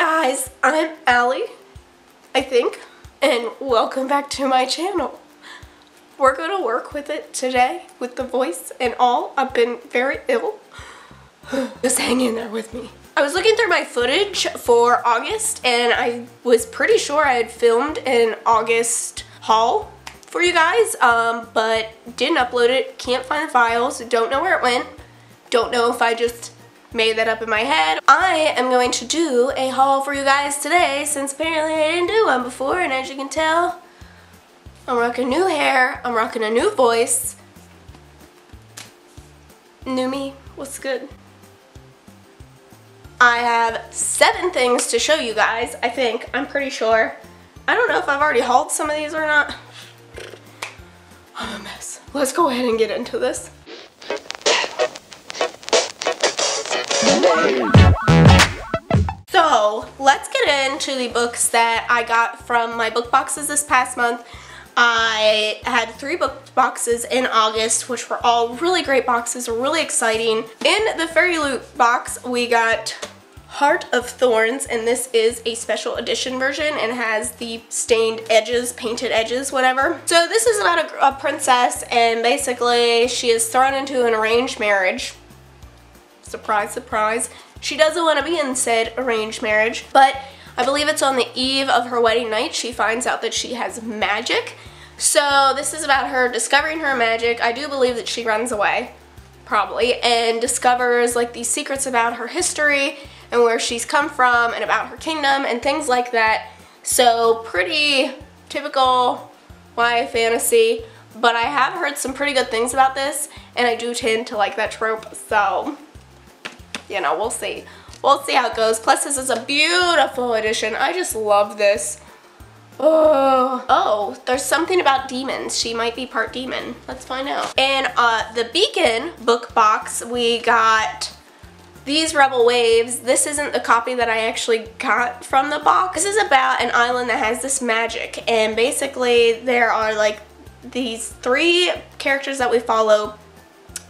guys, I'm Allie, I think, and welcome back to my channel. We're going to work with it today, with the voice and all. I've been very ill. Just hang in there with me. I was looking through my footage for August, and I was pretty sure I had filmed an August haul for you guys, but didn't upload it, can't find the files, don't know where it went, don't know if I just made that up in my head. I am going to do a haul for you guys today since apparently I didn't do one before, and as you can tell, I'm rocking new hair, I'm rocking a new voice. New me, what's good? I have 7 things to show you guys, I think, I'm pretty sure. I don't know if I've already hauled some of these or not. I'm a mess. Let's go ahead and get into this. So, let's get into the books that I got from my book boxes this past month. I had 3 book boxes in August, which were all really great boxes, really exciting. In the Fairy Loot box, we got Heart of Thorns, and this is a special edition version and has the stained edges, painted edges, whatever. So this is about a princess, and basically she is thrown into an arranged marriage. Surprise, surprise. She doesn't want to be in said arranged marriage, but I believe it's on the eve of her wedding night she finds out that she has magic. So this is about her discovering her magic. I do believe that she runs away, probably, and discovers like these secrets about her history and where she's come from and about her kingdom and things like that. So pretty typical YA fantasy, but I have heard some pretty good things about this, and I do tend to like that trope, so you know, we'll see. We'll see how it goes. Plus, this is a beautiful edition. I just love this. Oh, there's something about demons. She might be part demon. Let's find out. In the Beacon book box, we got these Rebel Waves. This isn't the copy that I actually got from the box. This is about an island that has this magic, and basically there are like these 3 characters that we follow.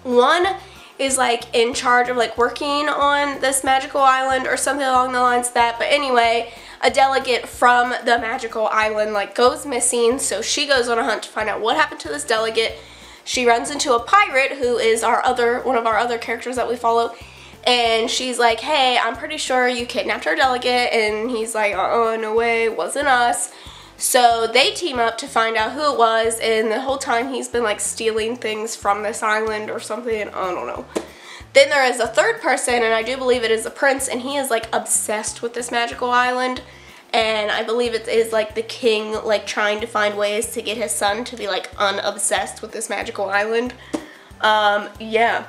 One is like in charge of like working on this magical island or something along the lines of that, but anyway, a delegate from the magical island like goes missing, so she goes on a hunt to find out what happened to this delegate. She runs into a pirate who is one of our other characters that we follow, and she's like, hey, I'm pretty sure you kidnapped our delegate, and he's like, no way, it wasn't us. So they team up to find out who it was, and the whole time he's been like stealing things from this island or something, I don't know. Then there is a 3rd person, and I do believe it is a prince, and he is like obsessed with this magical island, and I believe it is like the king like trying to find ways to get his son to be like unobsessed with this magical island. Yeah.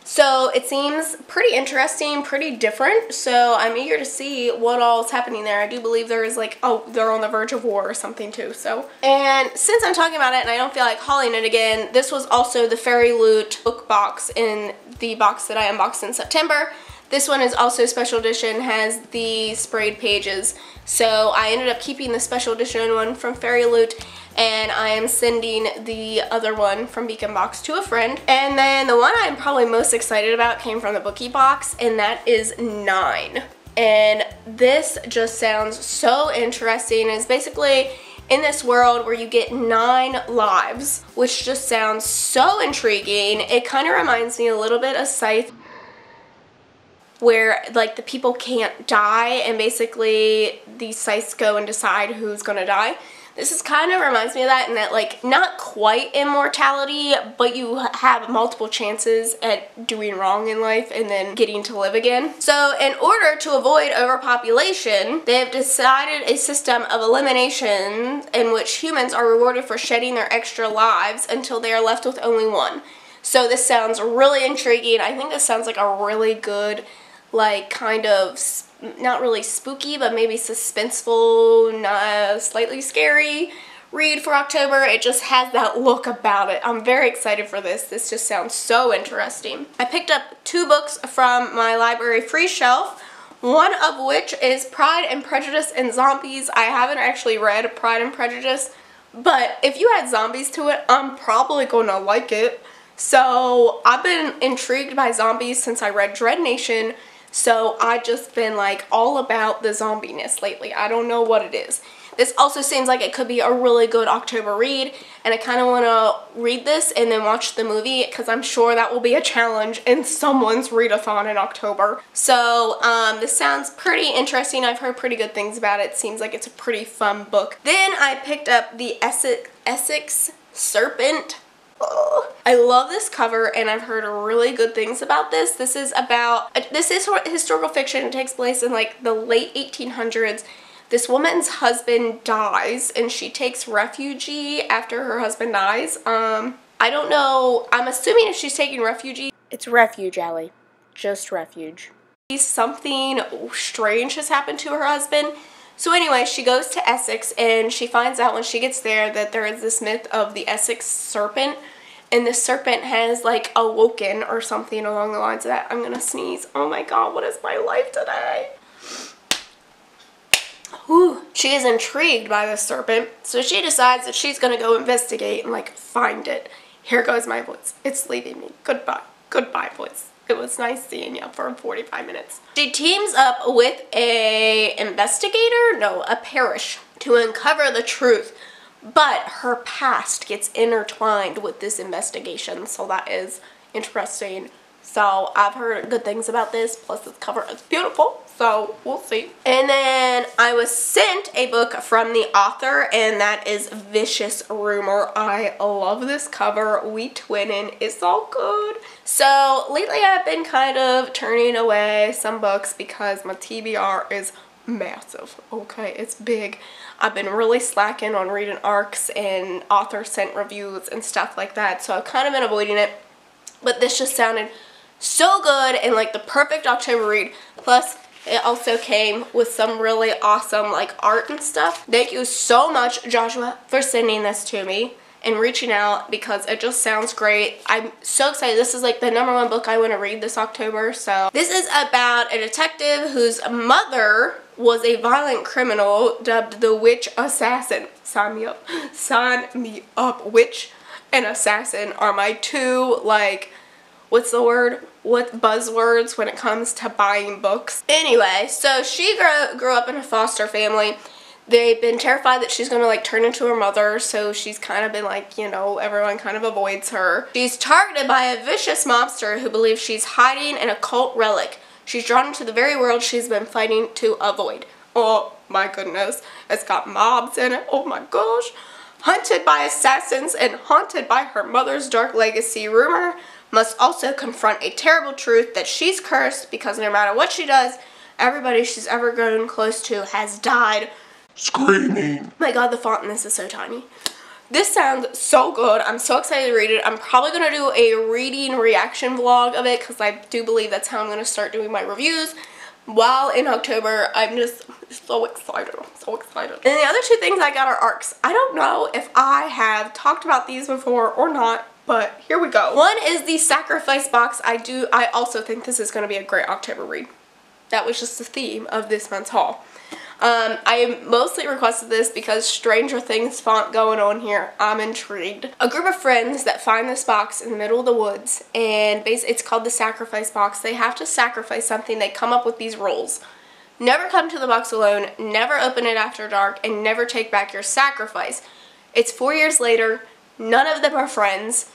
So it seems pretty interesting, pretty different, so I'm eager to see what all is happening there. I do believe there is like, oh, they're on the verge of war or something too, so. And since I'm talking about it and I don't feel like hauling it again, this was also the Fairy Loot book box in the box that I unboxed in September. This one is also special edition, has the sprayed pages. So I ended up keeping the special edition one from Fairy Loot, and I am sending the other one from Beacon Box to a friend. And then the one I'm probably most excited about came from the Bookie box, and that is 9. And this just sounds so interesting. It's basically in this world where you get 9 lives, which just sounds so intriguing. It kind of reminds me a little bit of Scythe, where like the people can't die, and basically these scythes go and decide who's gonna die. This is kind of reminds me of that, in that like not quite immortality, but you have multiple chances at doing wrong in life and then getting to live again. So in order to avoid overpopulation, they have decided a system of elimination in which humans are rewarded for shedding their extra lives until they are left with only 1. So this sounds really intriguing. I think this sounds like a really good, like kind of not really spooky, but maybe suspenseful, slightly scary read for October. It just has that look about it. I'm very excited for this. This just sounds so interesting. I picked up 2 books from my library free shelf, one of which is Pride and Prejudice and Zombies. I haven't actually read Pride and Prejudice, but if you add zombies to it, I'm probably gonna like it. So I've been intrigued by zombies since I read Dread Nation. So I've just been like all about the zombiness lately. I don't know what it is. This also seems like it could be a really good October read, and I kind of want to read this and then watch the movie because I'm sure that will be a challenge in someone's readathon in October. So this sounds pretty interesting. I've heard pretty good things about it. Seems like it's a pretty fun book. Then I picked up the Essex Serpent. Oh, I love this cover, and I've heard really good things about this. This is historical fiction. It takes place in like the late 1800s. This woman's husband dies, and she takes refuge after her husband dies. I don't know. I'm assuming if she's taking refuge, it's refuge, Allie. Just refuge. Something strange has happened to her husband. So anyway, she goes to Essex, and she finds out when she gets there that there is this myth of the Essex Serpent, and the serpent has like awoken or something along the lines of that. I'm gonna sneeze. Oh my god, what is my life today? Whew. She is intrigued by this serpent, so she decides that she's gonna go investigate and like find it. Here goes my voice. It's leaving me. Goodbye. Goodbye, voice. It was nice seeing you for 45 minutes. She teams up with a parish to uncover the truth, but her past gets intertwined with this investigation, so that is interesting. So I've heard good things about this, plus this cover is beautiful, so we'll see. And then I was sent a book from the author, and that is Vicious Rumer. I love this cover. We twinning. It's so good. So lately I've been kind of turning away some books because my TBR is massive. Okay, it's big. I've been really slacking on reading ARCs and author sent reviews and stuff like that, so I've kind of been avoiding it. But this just sounded so good and like the perfect October read. Plus it also came with some really awesome like art and stuff. Thank you so much, Joshua, for sending this to me and reaching out because it just sounds great. I'm so excited. This is like the #1 book I want to read this October. So this is about a detective whose mother was a violent criminal dubbed the Witch Assassin. Sign me up. Sign me up. Witch and assassin are my two, like, what's the word? What buzzwords when it comes to buying books? Anyway, so she grew up in a foster family. They've been terrified that she's going to like turn into her mother, so she's kind of been like, you know, everyone kind of avoids her. She's targeted by a vicious mobster who believes she's hiding an occult relic. She's drawn into the very world she's been fighting to avoid. Oh my goodness, it's got mobs in it. Oh my gosh. Hunted by assassins and haunted by her mother's dark legacy, Rumer must also confront a terrible truth that she's cursed because no matter what she does, everybody she's ever grown close to has died. Screaming. Oh my god, the font in this is so tiny. This sounds so good. I'm so excited to read it. I'm probably going to do a reading reaction vlog of it because I do believe that's how I'm going to start doing my reviews. While in October, I'm just so excited. I'm so excited. And the other two things I got are ARCs. I don't know if I have talked about these before or not, but here we go. One is the Sacrifice box. I also think this is going to be a great October read. That was just the theme of this month's haul. I mostly requested this because Stranger Things font going on here. I'm intrigued. A group of friends that find this box in the middle of the woods, and it's called the Sacrifice box. They have to sacrifice something. They come up with these rules. Never come to the box alone, never open it after dark, and never take back your sacrifice. It's 4 years later. None of them are friends.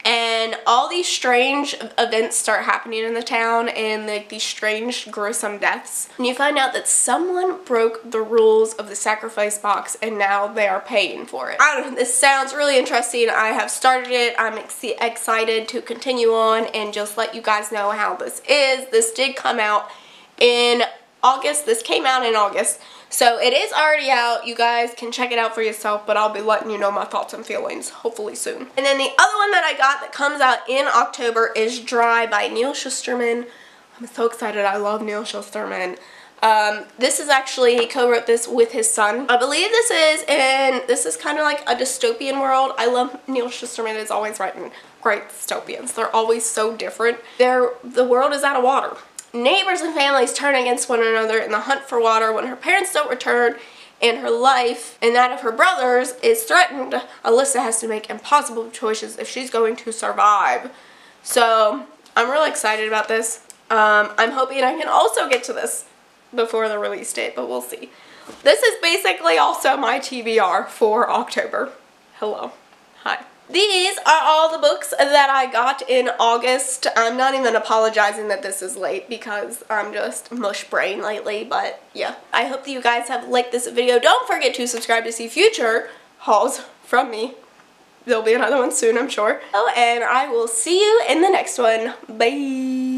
And all these strange events start happening in the town, and like these strange gruesome deaths. And you find out that someone broke the rules of the sacrifice box and now they are paying for it. I don't know, this sounds really interesting. I have started it. I'm excited to continue on and just let you guys know how this is. This did come out in August. This came out in August. So it is already out. You guys can check it out for yourself, but I'll be letting you know my thoughts and feelings hopefully soon. And then the other one that I got that comes out in October is Dry by Neal Shusterman. I'm so excited. I love Neal Shusterman. This is actually, he co-wrote this with his son. I believe this is kind of like a dystopian world. I love Neal Shusterman. Is always writing great dystopians. They're always so different. The world is out of water. Neighbors and families turn against one another in the hunt for water. When her parents don't return and her life and that of her brothers is threatened, Alyssa has to make impossible choices if she's going to survive. So I'm really excited about this. I'm hoping I can also get to this before the release date, but we'll see. This is basically also my TBR for October. Hello. Hi. These are all the books that I got in August. I'm not even apologizing that this is late because I'm just mush brain lately, but yeah. I hope that you guys have liked this video. Don't forget to subscribe to see future hauls from me. There'll be another one soon, I'm sure. Oh, and I will see you in the next one. Bye.